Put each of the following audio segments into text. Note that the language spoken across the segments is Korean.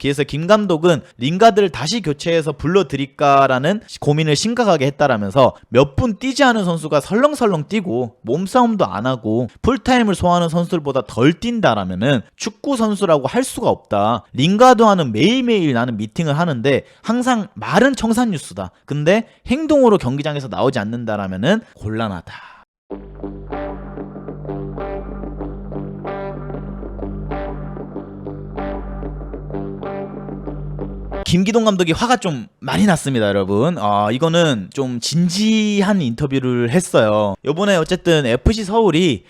그래서 김 감독은 링가드를 다시 교체해서 불러들일까라는 고민을 심각하게 했다라면서 몇 분 뛰지 않은 선수가 설렁설렁 뛰고 몸싸움도 안 하고 풀타임을 소화하는 선수들보다 덜 뛴다라면은 축구 선수라고 할 수가 없다. 링가드와는 매일매일 나는 미팅을 하는데 항상 말은 청산 뉴스다. 근데 행동으로 경기장에서 나오지 않는다라면은 곤란하다. 김기동 감독이 화가 좀 많이 났습니다, 여러분. 이거는 좀 진지한 인터뷰를 했어요. 요번에 어쨌든 FC 서울이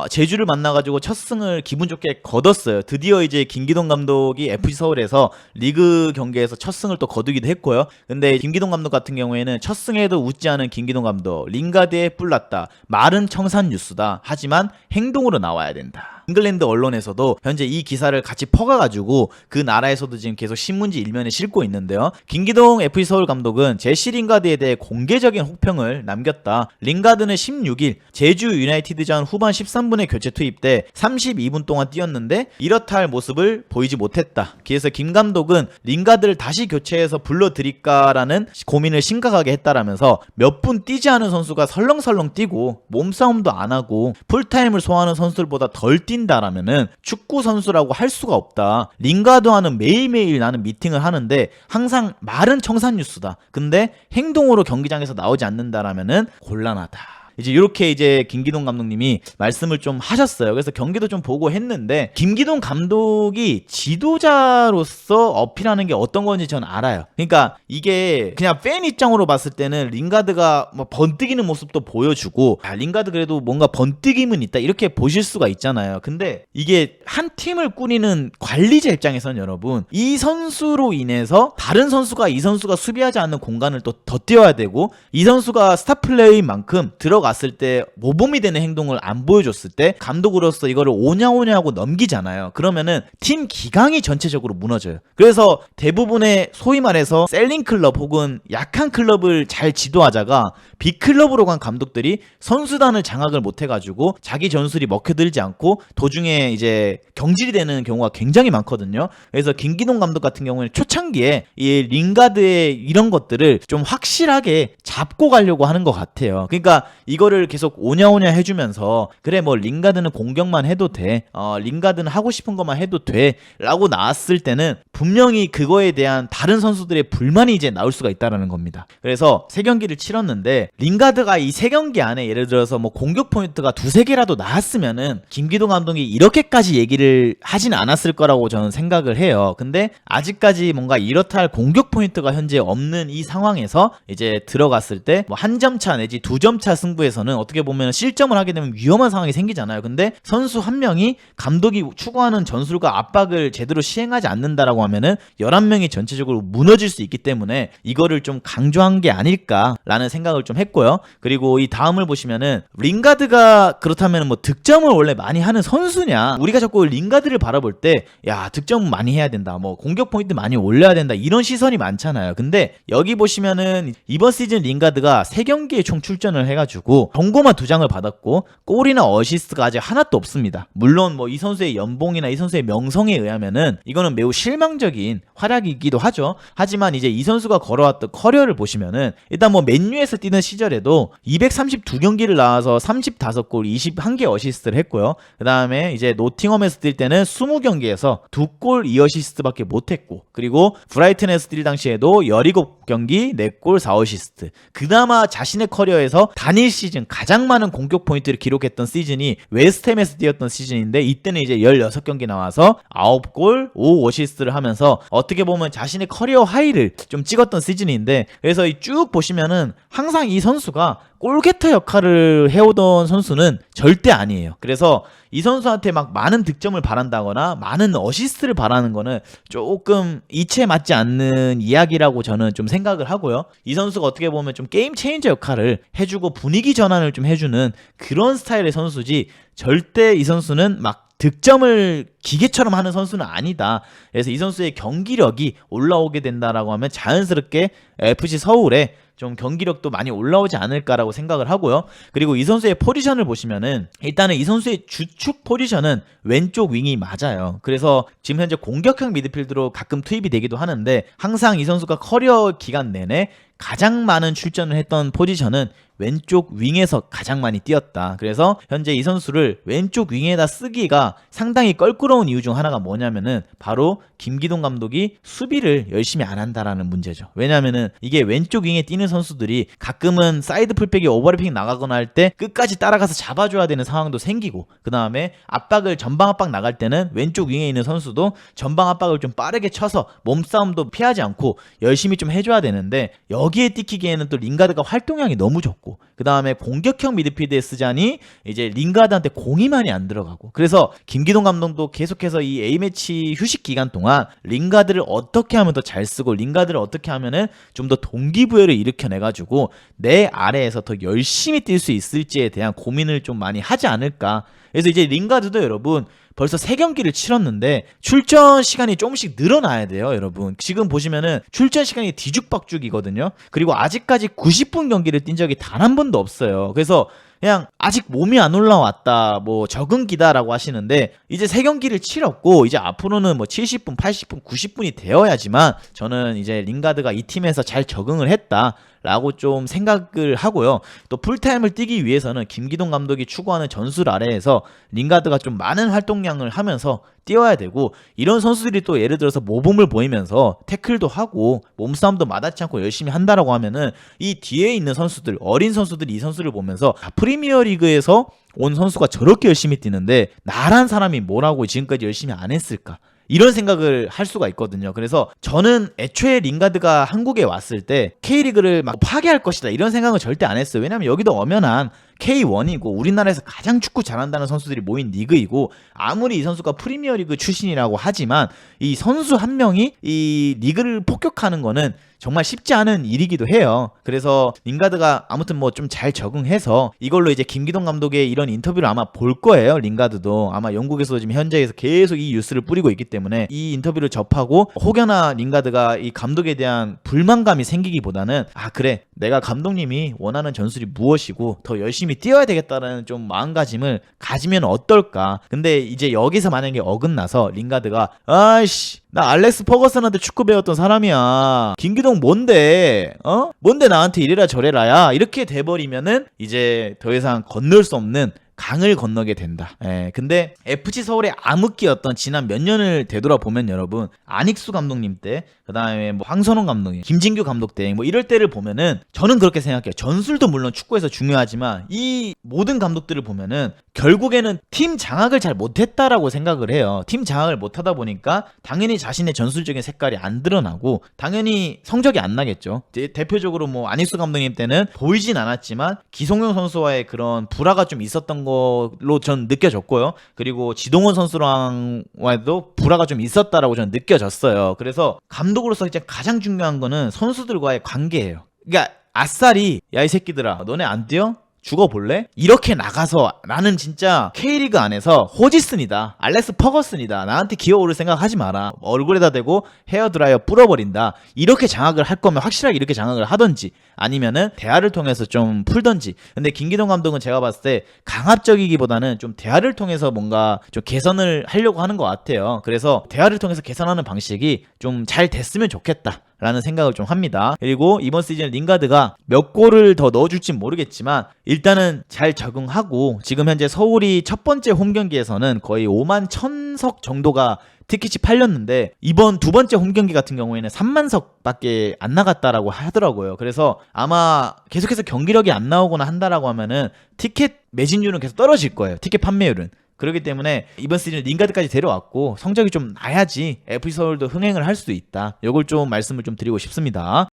제주를 만나가지고 첫 승을 기분 좋게 거뒀어요. 드디어 이제 김기동 감독이 FC 서울에서 리그 경기에서 첫 승을 또 거두기도 했고요. 근데 김기동 감독 같은 경우에는 첫 승에도 웃지 않은 김기동 감독, 링가드에 뿔났다. 말은 청산 뉴스다. 하지만 행동으로 나와야 된다. 잉글랜드 언론에서도 현재 이 기사를 같이 퍼가가지고 그 나라에서도 지금 계속 신문지 일면에 싣고 있는데요. 김기동 FC 서울 감독은 제시 링가드에 대해 공개적인 혹평을 남겼다. 링가드는 16일 제주 유나이티드전 후반 13분에 교체 투입돼 32분 동안 뛰었는데 이렇다 할 모습을 보이지 못했다. 그래서 김 감독은 링가드를 다시 교체해서 불러들일까라는 고민을 심각하게 했다라면서 몇 분 뛰지 않은 선수가 설렁설렁 뛰고 몸싸움도 안 하고 풀타임을 소화하는 선수들보다 덜 뛴다라면은 축구 선수라고 할 수가 없다. 링가드와는 매일매일 나는 미팅을 하는데 항상 말은 청산 뉴스다. 근데 행동으로 경기장에서 나오지 않는다라면은 곤란하다. 이제 이렇게 이제 김기동 감독님이 말씀을 좀 하셨어요. 그래서 경기도 좀 보고 했는데 김기동 감독이 지도자로서 어필하는 게 어떤 건지 저는 알아요. 그러니까 이게 그냥 팬 입장으로 봤을 때는 링가드가 뭐 번뜩이는 모습도 보여주고 링가드 그래도 뭔가 번뜩임은 있다 이렇게 보실 수가 있잖아요. 근데 이게 한 팀을 꾸리는 관리자 입장에서는 여러분 이 선수로 인해서 다른 선수가 이 선수가 수비하지 않는 공간을 또 더 띄워야 되고 이 선수가 스타 플레이인 만큼 들어갔을 때 모범이 되는 행동을 안 보여줬을 때 감독으로서 이거를 오냐오냐 하고 넘기잖아요. 그러면은 팀 기강이 전체적으로 무너져요. 그래서 대부분의 소위 말해서 셀링 클럽 혹은 약한 클럽을 잘 지도하자가 빅클럽으로 간 감독들이 선수단을 장악을 못해가지고 자기 전술이 먹혀들지 않고 도중에 이제 경질이 되는 경우가 굉장히 많거든요. 그래서 김기동 감독 같은 경우는 초창기에 이 링가드의 이런 것들을 좀 확실하게 잡고 가려고 하는 것 같아요. 그러니까 이거를 계속 오냐오냐 해주면서 그래 뭐 링가드는 공격만 해도 돼, 링가드는 하고 싶은 것만 해도 돼 라고 나왔을 때는 분명히 그거에 대한 다른 선수들의 불만이 이제 나올 수가 있다는 겁니다. 그래서 3경기를 치렀는데 링가드가 이 3경기 안에 예를 들어서 뭐 공격 포인트가 2-3개라도 나왔으면은 김기동 감독이 이렇게까지 얘기를 하진 않았을 거라고 저는 생각을 해요. 근데 아직까지 뭔가 이렇다 할 공격 포인트가 현재 없는 이 상황에서 이제 들어갔을 때 뭐 한 점 차 내지 2점 차 승부에서는 어떻게 보면 실점을 하게 되면 위험한 상황이 생기잖아요. 근데 선수 한 명이 감독이 추구하는 전술과 압박을 제대로 시행하지 않는다라고 하면은 11명이 전체적으로 무너질 수 있기 때문에 이거를 좀 강조한 게 아닐까라는 생각을 좀 했고요. 그리고 이 다음을 보시면은 링가드가 그렇다면 뭐 득점을 원래 많이 하는 선수냐, 우리가 자꾸 링가드를 바라볼 때 야 득점 많이 해야 된다, 뭐 공격 포인트 많이 올려야 된다 이런 시선이 많잖아요. 근데 여기 보시면은 이번 시즌 링가드가 3경기에 총 출전을 해가지고 경고만 2장을 받았고 골이나 어시스트가 아직 하나도 없습니다. 물론 뭐 이 선수의 연봉이나 이 선수의 명성에 의하면은 이거는 매우 실망적인 활약이기도 하죠. 하지만 이제 이 선수가 걸어왔던 커리어를 보시면은 일단 뭐 맨유에서 뛰는 시절에도 232경기를 나와서 35골 21개 어시스트를 했고요. 그 다음에 이제 노팅엄에서 뛸 때는 20경기에서 2골 2어시스트밖에 못했고, 그리고 브라이튼에서 뛸 당시에도 17경기 4골 4어시스트. 그나마 자신의 커리어에서 단일 시즌 가장 많은 공격 포인트를 기록했던 시즌이 웨스트햄에서 뛰었던 시즌인데 이때는 이제 16경기 나와서 9골 5어시스트를 하면서 어떻게 보면 자신의 커리어 하이를 좀 찍었던 시즌인데, 그래서 쭉 보시면은 항상 이 선수가 골게터 역할을 해오던 선수는 절대 아니에요. 그래서 이 선수한테 막 많은 득점을 바란다거나 많은 어시스트를 바라는 거는 조금 이치에 맞지 않는 이야기라고 저는 좀 생각을 하고요. 이 선수가 어떻게 보면 좀 게임 체인저 역할을 해주고 분위기 전환을 좀 해주는 그런 스타일의 선수지, 절대 이 선수는 막 득점을 기계처럼 하는 선수는 아니다. 그래서 이 선수의 경기력이 올라오게 된다라고 하면 자연스럽게 FC 서울에 좀 경기력도 많이 올라오지 않을까라고 생각을 하고요. 그리고 이 선수의 포지션을 보시면은 일단은 이 선수의 주축 포지션은 왼쪽 윙이 맞아요. 그래서 지금 현재 공격형 미드필드로 가끔 투입이 되기도 하는데 항상 이 선수가 커리어 기간 내내 가장 많은 출전을 했던 포지션은 왼쪽 윙에서 가장 많이 뛰었다. 그래서 현재 이 선수를 왼쪽 윙에다 쓰기가 상당히 껄끄러운 이유 중 하나가 뭐냐면은 바로 김기동 감독이 수비를 열심히 안 한다라는 문제죠. 왜냐면은 이게 왼쪽 윙에 뛰는 선수들이 가끔은 사이드 풀백이 오버래핑 나가거나 할 때 끝까지 따라가서 잡아줘야 되는 상황도 생기고, 그 다음에 압박을 전방 압박 나갈 때는 왼쪽 윙에 있는 선수도 전방 압박을 좀 빠르게 쳐서 몸싸움도 피하지 않고 열심히 좀 해줘야 되는데, 여기에 뛰기에는 또 링가드가 활동량이 너무 적고, 그 다음에 공격형 미드필드에 쓰자니 이제 링가드한테 공이 많이 안 들어가고, 그래서 김기동 감독도 계속해서 이 A매치 휴식 기간 동안 링가드를 어떻게 하면 더 잘 쓰고 링가드를 어떻게 하면은 좀 더 동기부여를 일으켜내가지고 내 아래에서 더 열심히 뛸 수 있을지에 대한 고민을 좀 많이 하지 않을까. 그래서 이제 링가드도 여러분 벌써 3경기를 치렀는데 출전 시간이 조금씩 늘어나야 돼요, 여러분. 지금 보시면은 출전 시간이 뒤죽박죽이거든요. 그리고 아직까지 90분 경기를 뛴 적이 단 한 번도 없어요. 그래서 그냥 아직 몸이 안 올라왔다, 뭐 적응기다라고 하시는데, 이제 3경기를 치렀고 이제 앞으로는 뭐 70분, 80분, 90분이 되어야지만 저는 이제 링가드가 이 팀에서 잘 적응을 했다라고 좀 생각을 하고요. 또 풀타임을 뛰기 위해서는 김기동 감독이 추구하는 전술 아래에서 링가드가 좀 많은 활동량을 하면서 뛰어야 되고, 이런 선수들이 또 예를 들어서 모범을 보이면서 태클도 하고 몸싸움도 마다치 않고 열심히 한다라고 하면은 이 뒤에 있는 선수들, 어린 선수들이 이 선수를 보면서 프리미어 리그에서 온 선수가 저렇게 열심히 뛰는데 나란 사람이 뭐라고 지금까지 열심히 안 했을까, 이런 생각을 할 수가 있거든요. 그래서 저는 애초에 링가드가 한국에 왔을 때 K리그를 막 파괴할 것이다 이런 생각은 절대 안 했어요. 왜냐면 여기도 엄연한 K1이고 우리나라에서 가장 축구 잘한다는 선수들이 모인 리그이고, 아무리 이 선수가 프리미어리그 출신이라고 하지만 이 선수 한 명이 이 리그를 폭격하는 거는 정말 쉽지 않은 일이기도 해요. 그래서 링가드가 아무튼 뭐 좀 잘 적응해서 이걸로 이제 김기동 감독의 이런 인터뷰를 아마 볼 거예요. 링가드도 아마 영국에서 지금 현지에서 계속 이 뉴스를 뿌리고 있기 때문에 이 인터뷰를 접하고 혹여나 링가드가 이 감독에 대한 불만감이 생기기보다는 아 그래, 내가 감독님이 원하는 전술이 무엇이고 더 열심히 뛰어야 되겠다는 좀 마음가짐을 가지면 어떨까. 근데 이제 여기서 만약에 어긋나서 링가드가 아이씨 나 알렉스 퍼거슨한테 축구 배웠던 사람이야, 김기동 뭔데 뭔데 나한테 이래라 저래라야, 이렇게 돼버리면은 이제 더 이상 건널 수 없는 강을 건너게 된다. 근데 FC 서울의 암흑기였던 지난 몇 년을 되돌아보면 여러분, 안익수 감독님 때, 그 다음에 뭐 황선홍 감독님, 김진규 감독 때 뭐 이럴 때를 보면은 저는 그렇게 생각해요. 전술도 물론 축구에서 중요하지만 이 모든 감독들을 보면은 결국에는 팀 장악을 잘 못했다라고 생각을 해요. 팀 장악을 못하다 보니까 당연히 자신의 전술적인 색깔이 안 드러나고 당연히 성적이 안 나겠죠. 대표적으로 뭐 안익수 감독님 때는 보이진 않았지만 기성용 선수와의 그런 불화가 좀 있었던 걸로 전 느껴졌고요. 그리고 지동원 선수랑와도 불화가 좀 있었다라고 전 느껴졌어요. 그래서 감독으로서 이제 가장 중요한 거는 선수들과의 관계예요. 그러니까 아싸리 야 이 새끼들아 너네 안 뛰어? 죽어볼래? 이렇게 나가서 나는 진짜 K리그 안에서 호지슨이다, 알렉스 퍼거슨이다, 나한테 기어오를 생각하지 마라, 얼굴에다 대고 헤어드라이어 뿌려버린다, 이렇게 장악을 할 거면 확실하게 이렇게 장악을 하던지 아니면은 대화를 통해서 좀 풀던지. 근데 김기동 감독은 제가 봤을 때 강압적이기보다는 좀 대화를 통해서 뭔가 좀 개선을 하려고 하는 것 같아요. 그래서 대화를 통해서 개선하는 방식이 좀 잘 됐으면 좋겠다 라는 생각을 좀 합니다. 그리고 이번 시즌 링가드가 몇 골을 더 넣어줄진 모르겠지만 일단은 잘 적응하고, 지금 현재 서울이 첫 번째 홈 경기에서는 거의 5만 1,000석 정도가 티켓이 팔렸는데 이번 두 번째 홈 경기 같은 경우에는 3만 석밖에 안 나갔다라고 하더라고요. 그래서 아마 계속해서 경기력이 안 나오거나 한다라고 하면은 티켓 매진율은 계속 떨어질 거예요, 티켓 판매율은. 그렇기 때문에 이번 시즌 링가드까지 데려왔고 성적이 좀 나야지 FC 서울도 흥행을 할 수 있다. 이걸 좀 말씀을 좀 드리고 싶습니다.